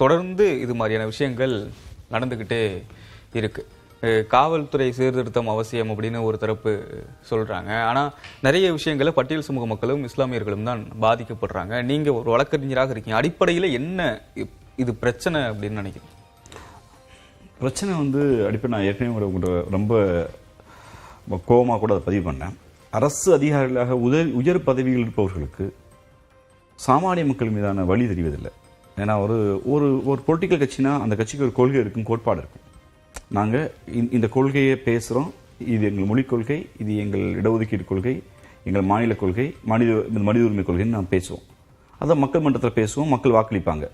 தொடர்ந்து இது மாதிரியான விஷயங்கள் நடந்துக்கிட்டே இருக்கு. காவல்துறை சீர்திருத்தம் அவசியம் அப்படின்னு ஒரு தரப்பு சொல்றாங்க. ஆனா நிறைய விஷயங்களை பட்டியல் சமூக மக்களும் இஸ்லாமியர்களும் தான் பாதிக்கப்படுறாங்க. நீங்க ஒரு வழக்கறிஞராக இருக்கீங்க, அடிப்படையில் என்ன இது பிரச்சனை அப்படின்னு நினைக்கிறீங்க? பிரச்சனை அடிப்படை நான் ஏற்கனவே உங்கள்கிட்ட ரொம்ப கோபமாக கூட அதை பதிவு பண்ணேன். அரசு அதிகாரிகளாக உயர் பதவியில் இருப்பவர்களுக்கு சாமானிய மக்கள் மீதான வழி தெரிவதில்லை. ஏன்னா ஒரு ஒரு பொலிட்டிக்கல் கட்சினா அந்த கட்சிக்கு ஒரு கொள்கை இருக்கும், கோட்பாடு இருக்கும். நாங்கள் இந்த கொள்கையை பேசுகிறோம், இது எங்கள் மொழிக் கொள்கை, இது எங்கள் இடஒதுக்கீடு கொள்கை, எங்கள் மாநில கொள்கை, மனித உரிமை கொள்கைன்னு நான் பேசுவோம். அதை மக்கள் மன்றத்தில் பேசுவோம், மக்கள் வாக்களிப்பாங்க.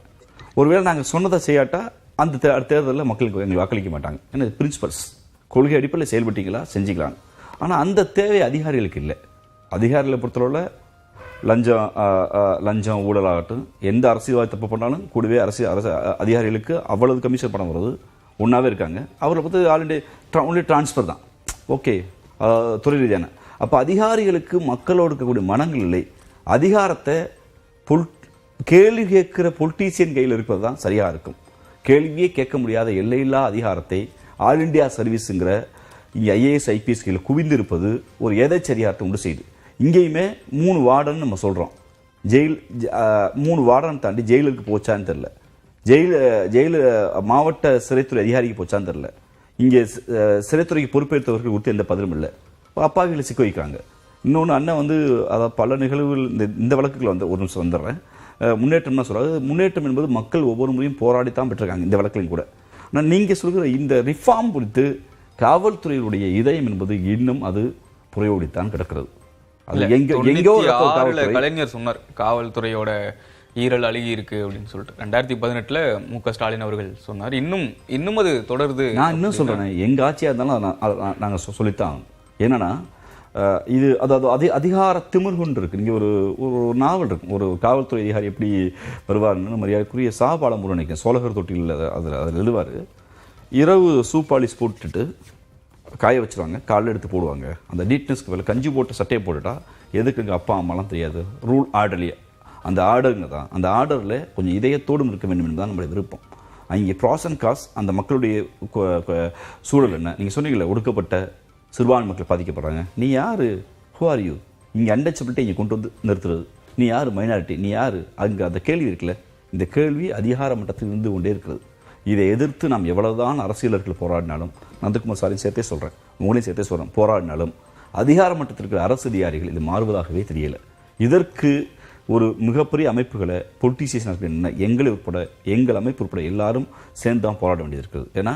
ஒருவேளை நாங்கள் சொன்னதை செய்யாட்டா அந்த தேர்தலில் மக்களுக்கு எங்களுக்கு வாக்களிக்க மாட்டாங்க. ஏன்னா பிரின்சிபல்ஸ் கொள்கை அடிப்படையில் செயல்பட்டீங்களா செஞ்சுக்கலாம். ஆனால் அந்த தேவை அதிகாரிகளுக்கு இல்லை. அதிகாரிகளை பொறுத்தளவில் லஞ்சம் ஊழலாகட்டும், எந்த அரசியல்வாதி தப்பு பண்ணாலும் கூடவே அரசு அதிகாரிகளுக்கு அவ்வளவு கமிஷன் பணம் வருது, ஒன்றாவே இருக்காங்க. அவரை பற்றி ஒன்லி டிரான்ஸ்ஃபர் தான், ஓகே, துறை ரீதியான. அப்போ அதிகாரிகளுக்கு மக்களோடு இருக்கக்கூடிய மனங்கள் இல்லை. அதிகாரத்தை கேள்வி கேட்கிற பொலிட்டீசியன் கையில் இருப்பது தான் சரியாக இருக்கும். கேள்வியே கேட்க முடியாத எல்லையில்லா அதிகாரத்தை ஆல் இண்டியா சர்வீஸுங்கிற இங்கே IAS IPS கையில் குவிந்திருப்பது ஒரு எதச்சரியாரத்தை உண்டு செய்யுது. இங்கேயுமே 3 வார்டன் நம்ம சொல்கிறோம், 3 வார்டன் தாண்டி ஜெயிலுக்கு போச்சான்னு தெரில, ஜெயிலு மாவட்ட சிறைத்துறை அதிகாரிக்கு போச்சான்னு தெரில. இங்கே சிறைத்துறைக்கு பொறுப்பேற்றவர்கள் கொடுத்து எந்த பதிலும் இல்லை. அப்பாவிகளை சிக்க வைக்கிறாங்க. இன்னொன்று அண்ணன் அதாவது பல நிகழ்வுகள் இந்த வழக்குகள் ஒரு நிமிஷம் வந்துடுறேன். முன்னேற்றம்னா சொல்கிறாங்க. முன்னேற்றம் என்பது மக்கள் ஒவ்வொரு முறையும் போராடித்தான் பெற்றிருக்காங்க இந்த வழக்கிலையும் கூட. ஆனால் நீங்கள் சொல்கிற இந்த ரிஃபார்ம் குறித்து காவல்துறையுடைய இதயம் என்பது இன்னும் அது புறையோடித்தான் கிடக்கிறது. கலைஞர் சொன்னார் காவல்துறையோட ஈரல் அழுகி இருக்கு அப்படின்னு சொல்லிட்டு 2018 மு.க. ஸ்டாலின் அவர்கள் சொன்னார். இன்னும் அது தொடருது. நான் இன்னும் சொல்றேன், எங்க ஆட்சியா இருந்தாலும் நாங்கள் சொல்லித்தான். என்னன்னா இது அதாவது அதிகார திமிர் கொண்டு இருக்கு. இங்கே ஒரு நாவல் இருக்கும், ஒரு காவல்துறை அதிகாரி எப்படி வருவார்னு மரியாதைக்குரிய சாபாலம் நினைக்கிறேன், சோழகர் தொட்டியில் அதில் எழுதுவார். இரவு சூப்பாலிஸ் போட்டுட்டு காய வச்சுருவாங்க, காலையில் எடுத்து போடுவாங்க. அந்த நீட்னஸ்க்கு வேலை கஞ்சி போட்டு சட்டையை போட்டுட்டா எதுக்கு எங்கள் அப்பா அம்மாலாம் தெரியாது. ரூல் ஆர்டர்லேயே அந்த ஆர்டருங்க தான். அந்த ஆர்டரில் கொஞ்சம் இதயத்தோடும் இருக்க வேண்டும் என்று தான் நம்மளுடைய விருப்பம். அங்கே ப்ராஸ் அண்ட் காஸ் அந்த மக்களுடைய சூழல் என்ன? நீங்கள் சொன்னீங்களே, ஒடுக்கப்பட்ட சிறுபான்மை மக்கள் பாதிக்கப்படுறாங்க. நீ யார்? Who are you? இங்கே அன்டச்சபிலிட்டி இங்கே கொண்டு நிறுத்துறது. நீ யார்? மைனாரிட்டி. நீ யார்? அங்கே அந்த கேள்வி இருக்குல்ல, இந்த கேள்வி அதிகார மட்டத்தில் இருந்து கொண்டே இருக்கிறது. இதை எதிர்த்து நாம் எவ்வளவுதான் அரசியலர்கள் போராடினாலும், நந்தகுமார் சாரின் சேர்த்தே சொல்கிறேன், உங்களையும் சேர்த்தே சொல்கிறேன், போராடினாலும் அதிகார மட்டத்தில் இருக்கிற அரசு அதிகாரிகள் இது மாறுவதாகவே தெரியலை. இதற்கு ஒரு மிகப்பெரிய அமைப்புகளை பொலிட்டீசியன் எங்களை உட்பட, எங்கள் அமைப்பு உட்பட எல்லாரும் சேர்ந்து தான் போராட வேண்டியது இருக்குது. ஏன்னா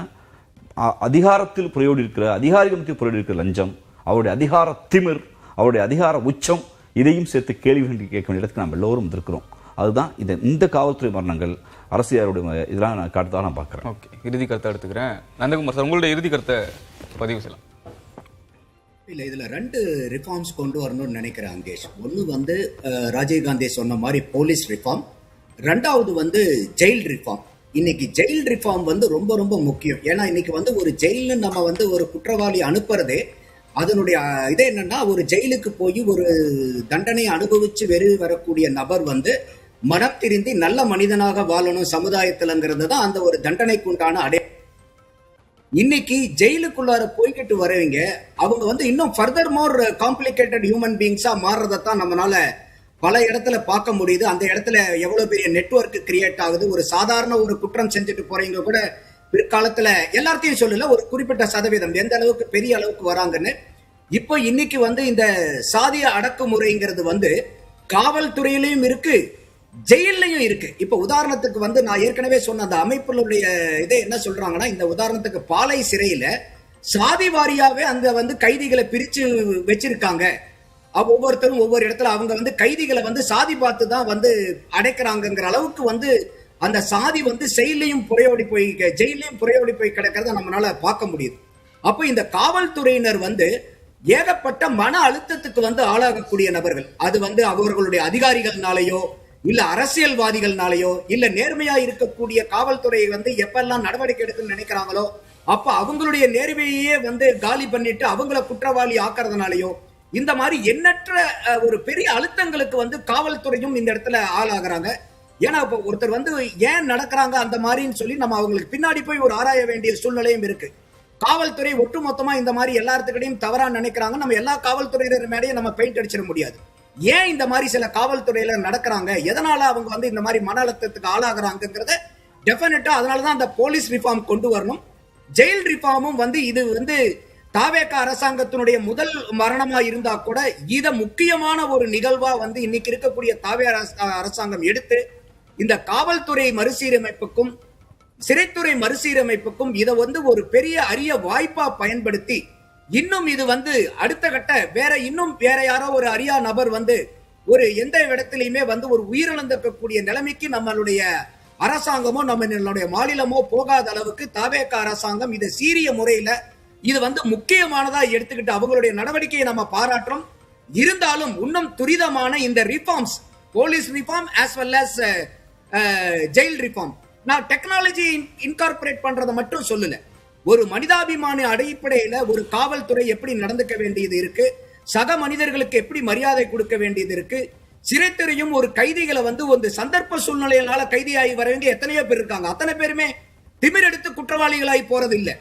அதிகாரத்தில் புறையோடி இருக்கிற அதிகாரிகள் புறையோடி இருக்கிற லஞ்சம், அவருடைய அதிகார திமிர், அவருடைய அதிகார உச்சம், இதையும் சேர்த்து கேள்வி கேட்க வேண்டிய இடத்துக்கு நாம் எல்லோரும் இருக்கிறோம். அதுதான் இந்த காவல்துறை மரணங்கள் அரசியலுடைய இதெல்லாம் நான் காட்டுதான் நான் பார்க்குறேன். ஓகே, இறுதி கருத்தை எடுத்துக்கிறேன். நந்தகுமார் சார், உங்களுடைய இறுதி கருத்தை பதிவு செய்யலாம். இல்லை, இதில் 2 ரிஃபார்ம்ஸ் கொண்டு வரணும்னு நினைக்கிறேன் அங்கேஷ். ஒன்று ராஜீவ்காந்தி சொன்ன மாதிரி போலீஸ் ரிஃபார்ம், 2வது ஜெயில் ரிஃபார்ம். இன்னைக்கு ஜெயில் ரிஃபார்ம் ரொம்ப ரொம்ப முக்கியம். ஏன்னா இன்னைக்கு ஒரு ஜெயில்னு நம்ம ஒரு குற்றவாளி அனுப்புறதே, அதனுடைய இதே என்னன்னா, ஒரு ஜெயிலுக்கு போய் ஒரு தண்டனை அனுபவிச்சு வெளியே வரக்கூடிய நபர் மனம் திருந்தி நல்ல மனிதனாக வாழணும் சமுதாயத்திலங்கிறது தான் அந்த ஒரு தண்டனைக்கு உண்டான இன்னைக்கு ஜெயிலுக்குள்ளார போய்கிட்டு வரவங்க அவங்க இன்னும் ஃபர்தர் மோர் காம்ப்ளிகேட்டட் ஹியூமன் பீயிங்ஸா மாறுறதான் நம்மளால பல இடத்துல பார்க்க முடியுது. அந்த இடத்துல எவ்வளவு பெரிய நெட்வொர்க் கிரியேட் ஆகுது. ஒரு சாதாரண ஒரு குற்றம் செஞ்சுட்டு போறவங்க கூட பிற்காலத்துல எல்லாத்தையும் சொல்லல, ஒரு குறிப்பிட்ட சதவீதம் எந்த அளவுக்கு பெரிய அளவுக்கு வராங்கன்னு. இப்போ இன்னைக்கு இந்த சாதிய அடக்குமுறைங்கிறது காவல்துறையிலையும் இருக்கு, ஜெயிலையும் இருக்கு. இப்ப உதாரணத்துக்கு நான் ஏற்கனவே சொன்ன அந்த அமைப்புடைய இதை என்ன சொல்றாங்கன்னா, இந்த உதாரணத்துக்கு பாளை சிறையில சாதி வாரியாவே அந்த கைதிகளை பிரிச்சு வச்சிருக்காங்க. ஒவ்வொருத்தரும் ஒவ்வொரு இடத்துல அவங்க கைதிகளை சாதி பார்த்து தான் அடைக்கிறாங்கிற அளவுக்கு அந்த சாதி செயலையும் புறையோடி போய் ஜெயிலையும் புறையோடி போய் கிடக்கிறத நம்மளால பார்க்க முடியுது. அப்போ இந்த காவல்துறையினர் ஏகப்பட்ட மன அழுத்தத்துக்கு ஆளாகக்கூடிய நபர்கள். அது அவர்களுடைய அதிகாரிகள்னாலேயோ இல்ல அரசியல்வாதிகள்னாலேயோ இல்ல நேர்மையா இருக்கக்கூடிய காவல்துறையை எப்பெல்லாம் நடவடிக்கை எடுக்கணும்னு நினைக்கிறாங்களோ அப்ப அவங்களுடைய நேர்மையே காலி பண்ணிட்டு அவங்கள குற்றவாளி ஆக்குறதுனாலயோ இந்த மாதிரி எண்ணற்ற ஒரு பெரிய அழுத்தங்களுக்கு காவல்துறையும் இந்த இடத்துல ஆளாகிறாங்க. ஏன்னா இப்போ ஒருத்தர் வந்து ஏன் நடக்கிறாங்க அந்த மாதிரின்னு சொல்லி நம்ம அவங்களுக்கு பின்னாடி போய் ஒரு ஆராய வேண்டிய சூழ்நிலையும் இருக்கு. காவல்துறை ஒட்டுமொத்தமா இந்த மாதிரி எல்லாத்துக்கிட்டையும் தவறா நினைக்கிறாங்க. நம்ம எல்லா காவல்துறையினர் மேலேயும் நம்ம பெயிண்ட் அடிச்சிட முடியாது. ஏன் இந்த மாதிரி சில காவல்துறையில நடக்கிறாங்க, எதனால அவங்க வந்து இந்த மாதிரி மன அழுத்தத்துக்கு ஆளாகிறாங்கிறத டெஃபினட்டா அதனாலதான் அந்த போலீஸ் ரிஃபார்ம் கொண்டு வரணும். ஜெயில் ரிஃபார்மும் வந்து இது வந்து தாவேக அரசாங்கத்தினுடைய முதல் மரணமா இருந்தா கூட இத முக்கியமான ஒரு நிகழ்வா வந்து இன்னைக்கு இருக்கக்கூடிய தாவேக அரசாங்கம் எடுத்து இந்த காவல்துறை மறுசீரமைப்புக்கும் சிறைத்துறை மறுசீரமைப்புக்கும் இதை வந்து ஒரு பெரிய அரிய வாய்ப்பா பயன்படுத்தி இன்னும் இது வந்து அடுத்த கட்ட வேற யாரோ ஒரு அரியா நபர் வந்து ஒரு எந்த இடத்திலையுமே வந்து ஒரு உயிரிழந்திருக்கக்கூடிய நிலைமைக்கு நம்மளுடைய அரசாங்கமோ நம்மளுடைய மாநிலமோ போகாத அளவுக்கு தாவேக அரசாங்கம் இதை சீரிய முறையில இது வந்து முக்கியமானதா எடுத்துக்கிட்டு அவங்களுடைய நடவடிக்கையை நம்ம பாராட்டுறோம். இருந்தாலும் இன்னும் துரிதமான இந்த reforms, police reform as well as jail reform, நான் டெக்னாலஜி இன்கார்பரேட் பண்றதை மட்டும் சொல்லல, ஒரு மனிதாபிமான அடிப்படையில ஒரு காவல்துறை எப்படி நடந்துக்க வேண்டியது இருக்கு, சக மனிதர்களுக்கு எப்படி மரியாதை கொடுக்க வேண்டியது இருக்கு. சிறைத்துறையும் ஒரு கைதிகளை வந்து ஒரு சந்தர்ப்ப சூழ்நிலையினால கைதியாகி வரவங்க எத்தனையோ பேர் இருக்காங்க. அத்தனை பேருமே திமிரெடுத்து குற்றவாளிகளாகி போறது இல்ல.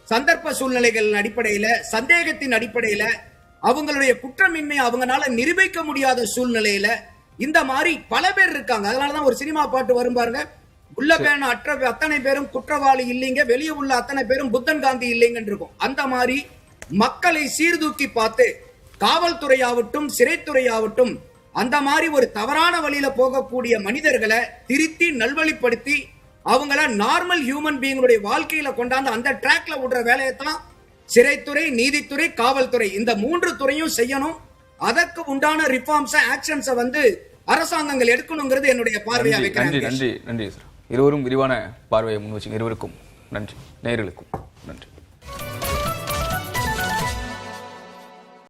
சந்தர்ப்ப சூழ்நிலைகள் அடிப்படையில, சந்தேகத்தின் அடிப்படையில, அவங்களுடைய குற்றமின்மை அவங்களால நிரூபிக்க முடியாத சூழ்நிலையில இந்த மாதிரி பல பேர் இருக்காங்க. அதனாலதான் ஒரு சினிமா பாட்டு வரும் பாருங்க, உள்ள பேன அத்தனை பேரும் குற்றவாளி இல்லைங்க, வெளியே உள்ள அத்தனை பேரும் புத்தன் காந்தி இல்லைங்கன்னு இருக்கும். அந்த மாதிரி மக்களை சீர்தூக்கி பார்த்து காவல்துறையாகட்டும் சிறைத்துறையாகட்டும் அந்த மாதிரி ஒரு தவறான வழியில போகக்கூடிய மனிதர்களை திருத்தி நல்வழிப்படுத்தி அவங்கள நார்மல் ஹியூமன் பீயிங்களுடைய வாழ்க்கையில கொண்டாந்து அந்த ட்ராக்ல விடுற வேலையை தான் சிறைத்துறை, நீதித்துறை, காவல்துறை இந்த 3 துறையும் செய்யணும். அதற்கு உண்டான ரிஃபார்ம்ஸ் ஆக்ஷன்ஸை வந்து அரசாங்கங்கள் எடுக்கணுங்கிறது என்னுடைய பார்வையா வைக்கிறேன். நன்றி நன்றி நன்றி சார். இருவரும் விரிவான பார்வையை முன் வச்சுங்க. இருவருக்கும் நன்றி, நேயர்களுக்கும் நன்றி.